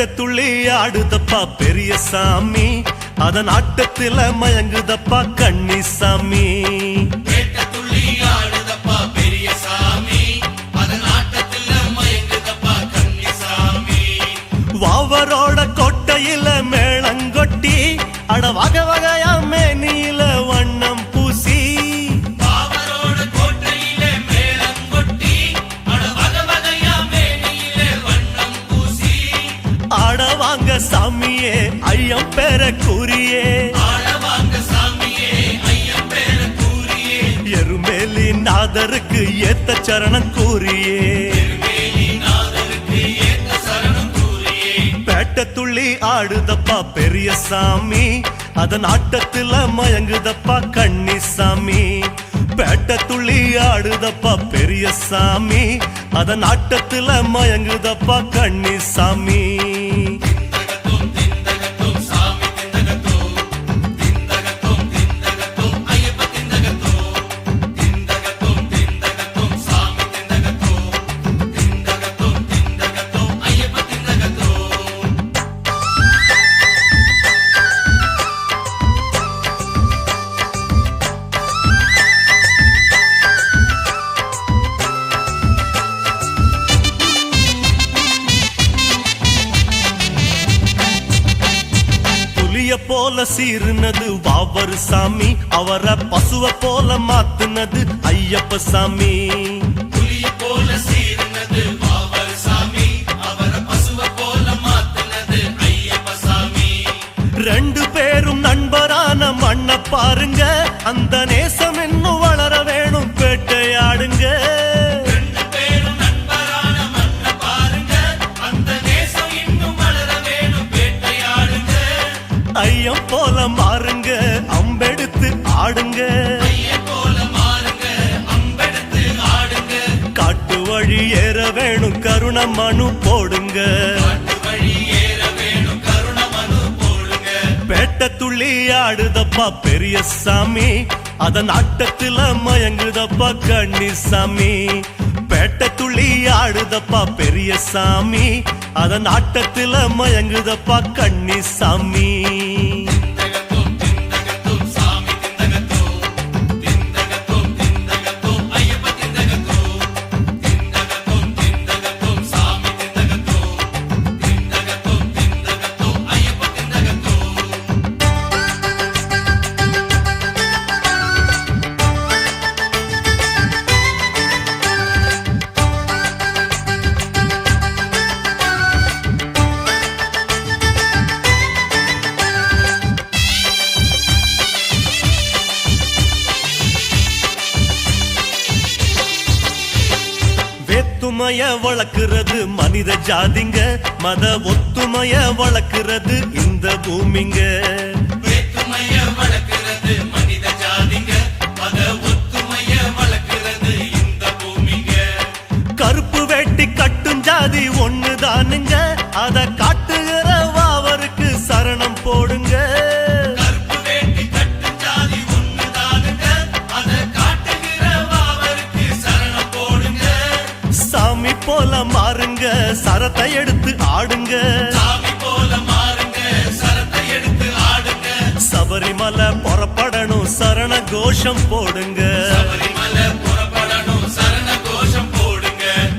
பேட்ட துள்ளி ஆடுதப்பா பெரிய சாமி, அதன் ஆட்டத்தில மயங்குதப்பா கன்னிசாமி. வாவரோட கோட்டையில மேளங்கொட்டி அட வக வகையா மேனியில வண்ணம் பூசி, ஆட வாங்க சாமியே ஐயம் பேர கூறியே, எருமேலி நாதருக்கு ஏத்த சரணம் கூறியே. பேட்ட துள்ளி ஆடுதப்பா பெரிய சாமி, அதன் ஆட்டத்தில மயங்குதப்பா கன்னிசாமி. பேட்ட துள்ளி ஆடுதப்பா பெரிய சாமி, அதன் ஆட்டத்தில மயங்குதப்பா கன்னிசாமி. போல சீர்னது வாவர் சாமி, அவரை பசுவ போல மாத்துனது ஐயப்ப சாமி. ரெண்டு பேரும் நண்பரான மண்ண பாருங்க, அந்த நேசம் இன்னும் வளர வேணும் பேட்டையாடுங்க. ஐயம் போல மாறுங்க அம்பெடுத்து ஆடுங்க, காட்டு வழி ஏற வேணும் கருண மனு போடுங்க. பேட்ட துள்ளி ஆடுதப்பா பெரிய சாமி, அதன் ஆட்டத்தில மயங்குதப்பா கன்னிசாமி. பேட்ட துள்ளி ஆடுதப்பா பெரிய சாமி, அதன் ஆட்டத்தில மயங்குதப்பா கன்னிசாமி. ஒத்துமைய வளர்க்கிறது மனித ஜாதிங்க, மத ஒத்துமைய வளர்க்கிறது இந்த பூமிங்க. கருப்பு வேட்டி கட்டும் ஜாதி ஒண்ணுதானுங்க, அத காட்டுகிற வாவருக்கு சரணம் போடுங்க. சாமி போல மாறுங்க சரத்தை எடுத்து ஆடுங்க, சபரிமலை புறப்படணும் சரண கோஷம் போடுங்க.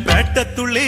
பேட்ட துள்ளி